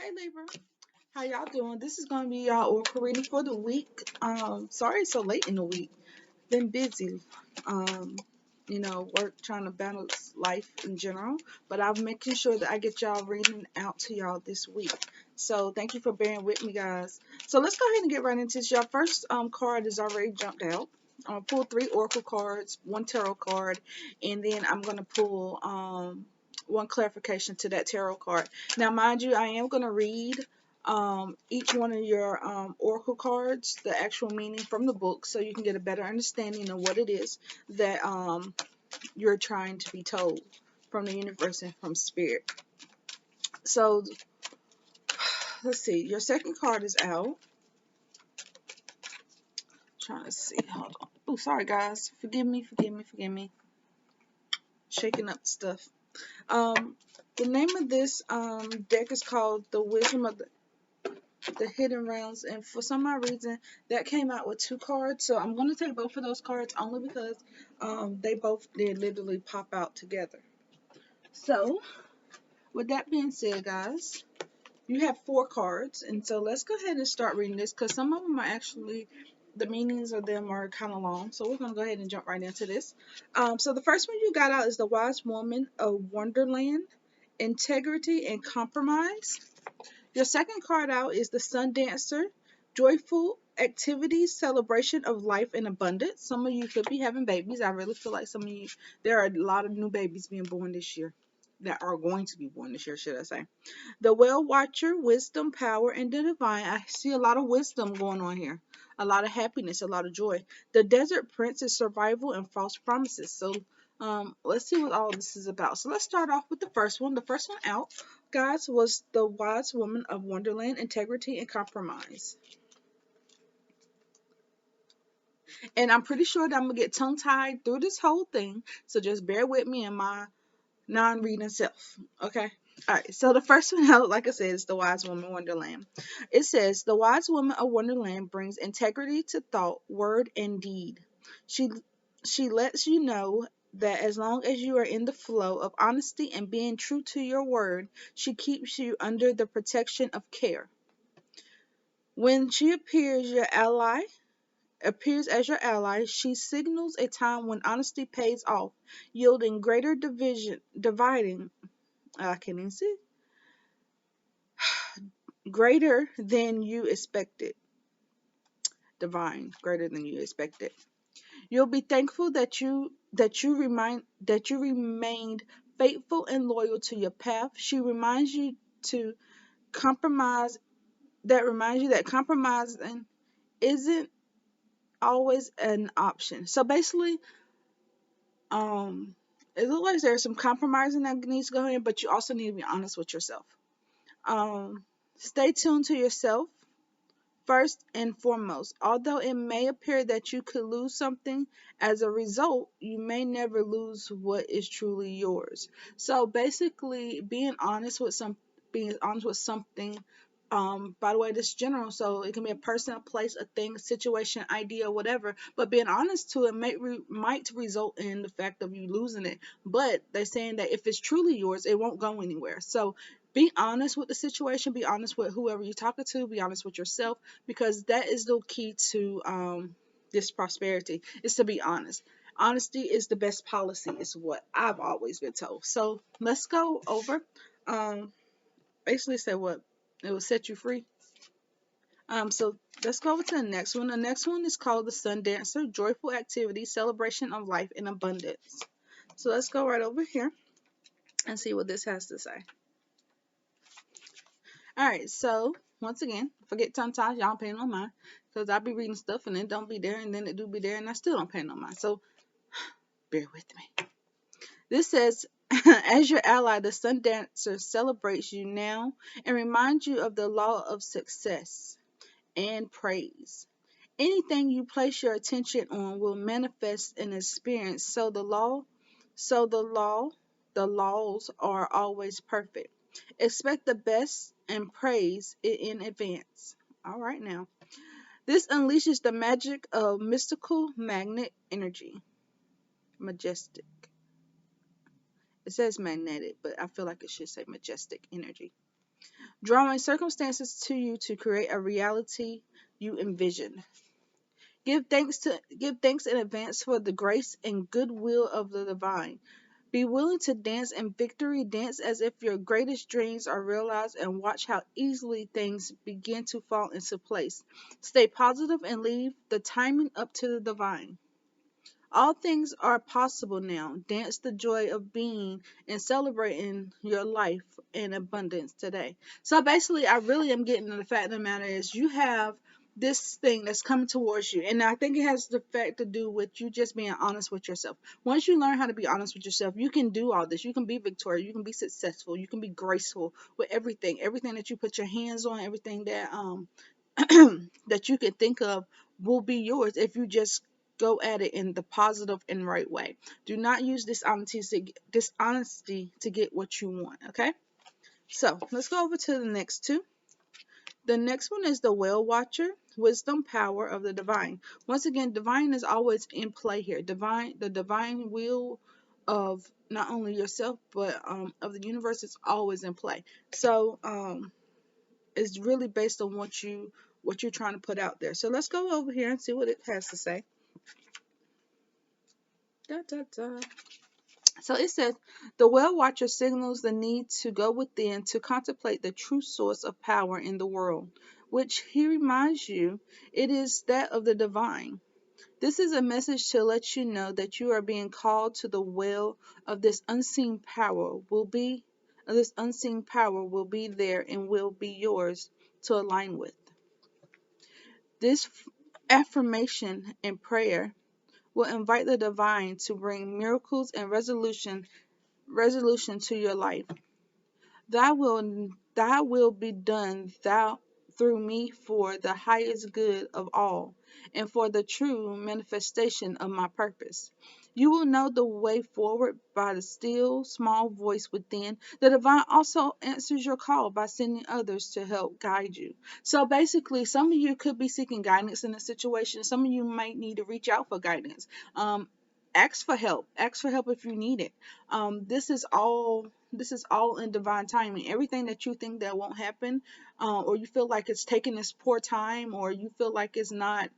Hey Libra, how y'all doing? This is gonna be y'all oracle reading for the week. Sorry it's so late in the week. Been busy. Um, work trying to balance life in general, but I'm making sure that I get y'all reading out to y'all this week. So thank you for bearing with me, guys. So let's go ahead and get right into this. Your first card is already jumped out. I'm gonna pull three oracle cards, one tarot card, and then I'm gonna pull one clarification to that tarot card. Now, mind you, I am gonna read each one of your oracle cards, the actual meaning from the book, so you can get a better understanding of what it is that you're trying to be told from the universe and from spirit. So let's see. Your second card is out. Trying to see. Hold on. Oh, sorry guys. Forgive me. Shaking up stuff. Um, the name of this deck is called The Wisdom of the Hidden Realms, and for some odd reason that came out with two cards, so I'm going to take both of those cards only because they both did literally pop out together. So with that being said, guys, you have four cards, and so let's go ahead and start reading this because some of them are actually, the meanings of them are kind of long, so we're going to go ahead and jump right into this. So the first one you got out is the Wise Woman of Wonderland, Integrity and Compromise. Your second card out is the Sun Dancer, Joyful Activities, Celebration of Life and Abundance. Some of you could be having babies. I really feel like some of you, there are a lot of new babies being born this year, that are going to be born this year, should I say. The Well Watcher, Wisdom, Power, and the Divine. I see a lot of wisdom going on here. A lot of happiness, a lot of joy. The Desert Prince is survival and false promises. So let's see what all this is about. So let's start off with the first one. The first one out, guys, was the Wise Woman of Wonderland, Integrity and Compromise. And I'm pretty sure that I'm going to get tongue-tied through this whole thing. So just bear with me and my non-reading self. Okay? Alright, so the first one out, like I said, is the Wise Woman of Wonderland. It says, the Wise Woman of Wonderland brings integrity to thought, word, and deed. She she lets you know that as long as you are in the flow of honesty and being true to your word, she keeps you under the protection of care. When she appears as your ally, she signals a time when honesty pays off, yielding greater dividing. I can't even see. Greater than you expected. Divine, greater than you expected. You'll be thankful that you remained faithful and loyal to your path. She reminds you to compromise reminds you that compromising isn't always an option. So basically, it looks like there's some compromising that needs to go in, but you also need to be honest with yourself. Stay tuned to yourself first and foremost. Although it may appear that you could lose something as a result, you may never lose what is truly yours. So basically, being honest with something. By the way, this is general, so it can be a person, a place, a thing, a situation, idea, whatever. But being honest to it might result in the fact of you losing it. But they're saying that if it's truly yours, it won't go anywhere. So be honest with the situation. Be honest with whoever you're talking to. Be honest with yourself, because that is the key to this prosperity, is to be honest. Honesty is the best policy, is what I've always been told. So let's go over. Basically say what it will set you free. So let's go over to the next one. The next one is called the Sun Dancer, Joyful Activity, Celebration of Life in Abundance. So let's go right over here and see what this has to say. Alright, so once again, forget sometimes y'all don't pay no mind, because I be reading stuff and it don't be there, and then it do be there, and I still don't pay no mind. So bear with me. This says, as your ally, the Sun Dancer celebrates you now and reminds you of the law of success and praise. Anything you place your attention on will manifest an experience. The laws are always perfect. Expect the best and praise it in advance. All right, now. This unleashes the magic of mystical magnet energy. Majestic. It says magnetic, but I feel like it should say majestic energy. drawing circumstances to you to create a reality you envision. Give thanks in advance for the grace and goodwill of the divine. Be willing to dance in victory, dance as if your greatest dreams are realized, and watch how easily things begin to fall into place. Stay positive and leave the timing up to the divine. All things are possible now. Dance the joy of being and celebrating your life in abundance today. So basically, I really am getting to the fact of the matter is you have this thing that's coming towards you. And I think it has the fact to do with you just being honest with yourself. Once you learn how to be honest with yourself, you can do all this. You can be victorious. You can be successful. You can be graceful with everything. Everything that you put your hands on, everything that that you can think of will be yours if you just go at it in the positive and right way. Do not use dishonesty to get what you want, okay? So let's go over to the next two. The next one is the Whale Watcher, Wisdom, Power of the Divine. Once again, divine is always in play here. The divine will of not only yourself but of the universe is always in play. So it's really based on what you're trying to put out there. So let's go over here and see what it has to say. Da, da, da. So it says, the well watcher signals the need to go within to contemplate the true source of power in the world, which he reminds you it is that of the divine. This is a message to let you know that you are being called to the well of this unseen power will be there and will be yours to align with. This affirmation and prayer will invite the divine to bring miracles and resolution to your life. Thy will be done thou through me for the highest good of all, and for the true manifestation of my purpose. You will know the way forward by the still small voice within. The divine also answers your call by sending others to help guide you. So basically, some of you could be seeking guidance in a situation. Some of you might need to reach out for guidance. Ask for help. Ask for help if you need it. This is all in divine timing. Everything that you think that won't happen, or you feel like it's taking this poor time, or you feel like it's not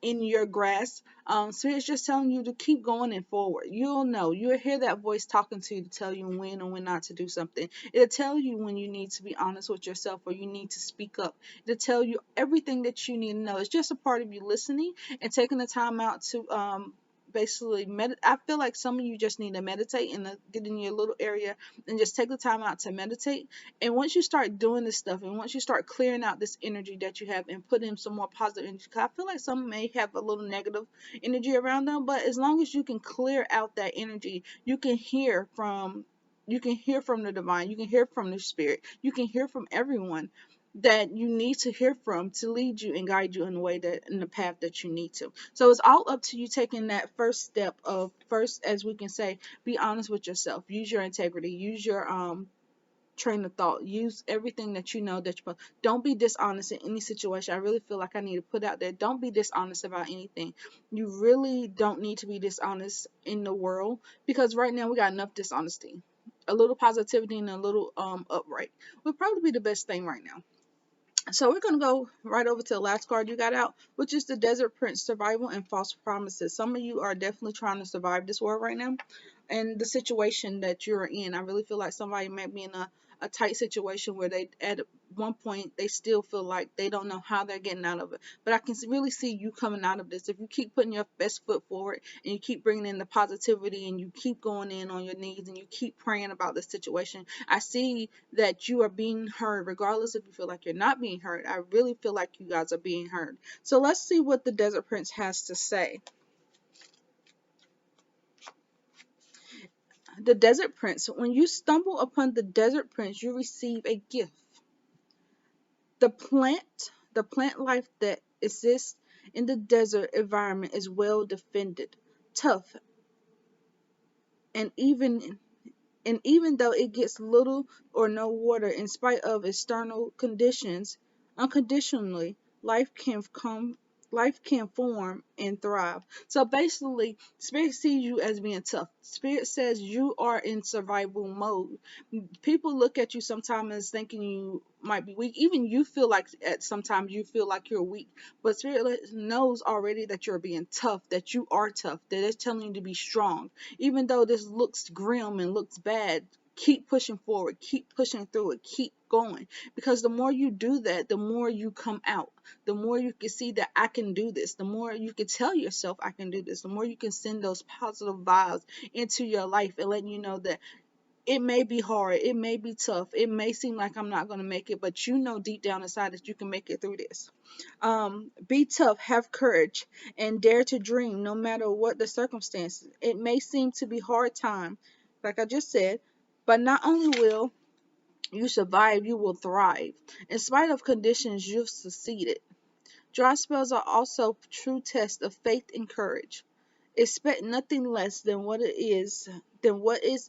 in your grasp. So it's just telling you to keep going and forward. You'll know. You'll hear that voice talking to you to tell you when and when not to do something. It'll tell you when you need to be honest with yourself or you need to speak up. It'll tell you everything that you need to know. It's just a part of you listening and taking the time out to basically I feel like some of you just need to meditate and get in your little area and just take the time out to meditate. And once you start doing this stuff and once you start clearing out this energy that you have and put in some more positive energy, because I feel like some may have a little negative energy around them, but as long as you can clear out that energy, you can hear from the divine, you can hear from the spirit, you can hear from everyone that you need to hear from to lead you and guide you in the way that in the path that you need to. So it's all up to you taking that first step of first, as we can say, be honest with yourself, use your integrity, use your train of thought, use everything that you know that you don't be dishonest in any situation. I really feel like I need to put out there, don't be dishonest about anything. You really don't need to be dishonest in the world, because right now we got enough dishonesty. A little positivity and a little upright would probably be the best thing right now. So we're going to go right over to the last card you got out, which is the Desert Prince, Survival and False Promises. Some of you are definitely trying to survive this world right now and the situation that you're in. I really feel like somebody might be in a tight situation where they at one point they still feel like they don't know how they're getting out of it. But I can really see you coming out of this if you keep putting your best foot forward and you keep bringing in the positivity and you keep going in on your knees and you keep praying about the situation. I see that you are being heard regardless if you feel like you're not being heard. I really feel like you guys are being heard. So let's see what the Desert Prince has to say. The Desert Prince. When you stumble upon the Desert Prince, you receive a gift. The plant life that exists in the desert environment is well defended, tough, and even though it gets little or no water in spite of external conditions, unconditionally, life can come life can form and thrive. So basically, Spirit sees you as being tough. Spirit says you are in survival mode. People look at you sometimes as thinking you might be weak. Even you feel like at sometimes you feel like you're weak. But Spirit knows already that you're being tough, that you are tough, that it's telling you to be strong. Even though this looks grim and looks bad, keep pushing forward, keep pushing through it, keep going. Because the more you do that, the more you come out. The more you can see that I can do this, the more you can tell yourself I can do this, the more you can send those positive vibes into your life and letting you know that it may be hard, it may be tough, it may seem like I'm not going to make it, but you know deep down inside that you can make it through this. Be tough, have courage, and dare to dream no matter what the circumstances. It may seem to be hard time, like I just said, but not only will you survive, you will thrive. In spite of conditions, you've succeeded. Dry spells are also true tests of faith and courage. Expect nothing less than what is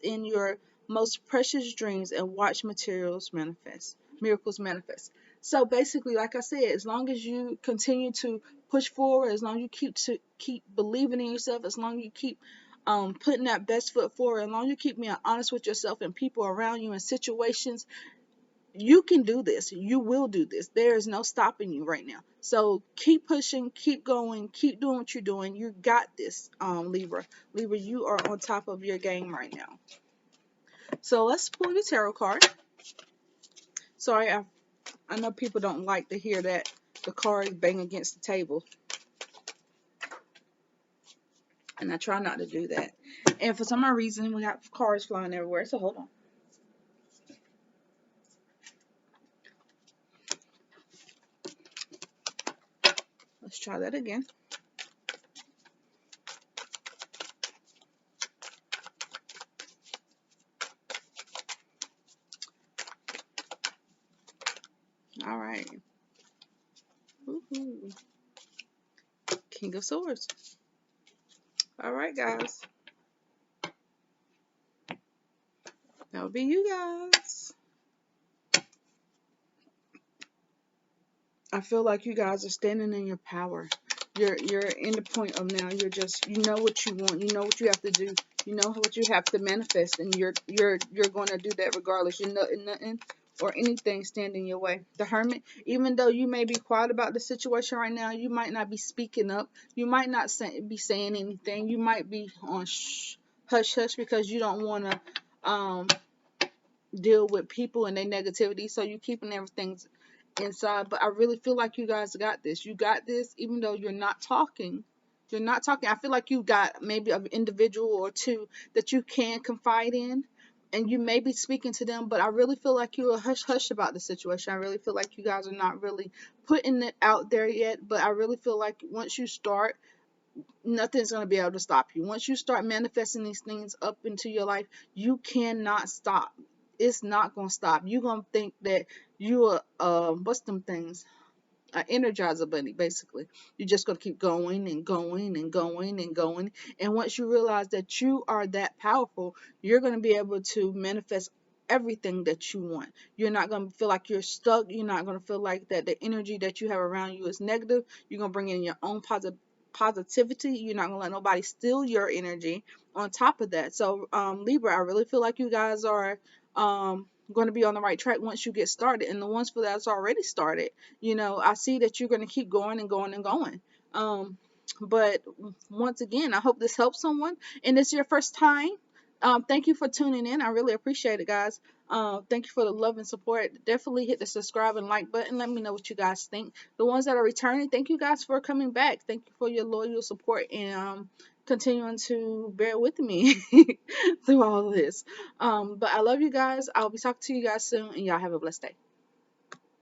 in your most precious dreams and watch miracles manifest. So basically, like I said, as long as you continue to push forward, as long as you keep believing in yourself, as long as you keep putting that best foot forward, as long as you keep being honest with yourself and people around you in situations, you can do this. You will do this. There is no stopping you right now. So keep pushing, keep going, keep doing what you're doing. You got this, Libra. Libra, you are on top of your game right now. So let's pull the tarot card. Sorry, I know people don't like to hear that the cards bang against the table, and I try not to do that. And for some reason, we got cards flying everywhere. So hold on. Let's try that again. All right. Woo-hoo. King of Swords. All right, guys. That would be you guys. I feel like you guys are standing in your power. You're in the point of now. You know what you want. You know what you have to do. You know what you have to manifest, and you're going to do that regardless. You know nothing or anything stand in your way. The Hermit, even though you may be quiet about the situation right now, you might not be speaking up. You might not be saying anything. You might be on hush hush because you don't want to deal with people and their negativity. So you keeping everything inside. But I really feel like you guys got this. You got this, even though you're not talking. You're not talking. I feel like you got maybe an individual or two that you can confide in, and you may be speaking to them. But I really feel like you're hush hush about the situation. I really feel like you guys are not really putting it out there yet. But I really feel like once you start, nothing's going to be able to stop you. Once you start manifesting these things up into your life, you cannot stop. It's not going to stop. You're going to think that you are, what's them things? An energizer bunny, basically. You're just going to keep going and going and going and going. And once you realize that you are that powerful, you're going to be able to manifest everything that you want. You're not going to feel like you're stuck. You're not going to feel like that the energy that you have around you is negative. You're going to bring in your own positivity. You're not going to let nobody steal your energy on top of that. So, Libra, I really feel like you guys are going to be on the right track once you get started. And the ones for that's already started, I see that you're going to keep going and going and going. But once again, I hope this helps someone and it's your first time. Thank you for tuning in. I really appreciate it, guys. Thank you for the love and support. Definitely hit the subscribe and like button. Let me know what you guys think. The ones that are returning, thank you guys for coming back. Thank you for your loyal support and continuing to bear with me through all of this. But I love you guys. I'll be talking to you guys soon, and y'all have a blessed day.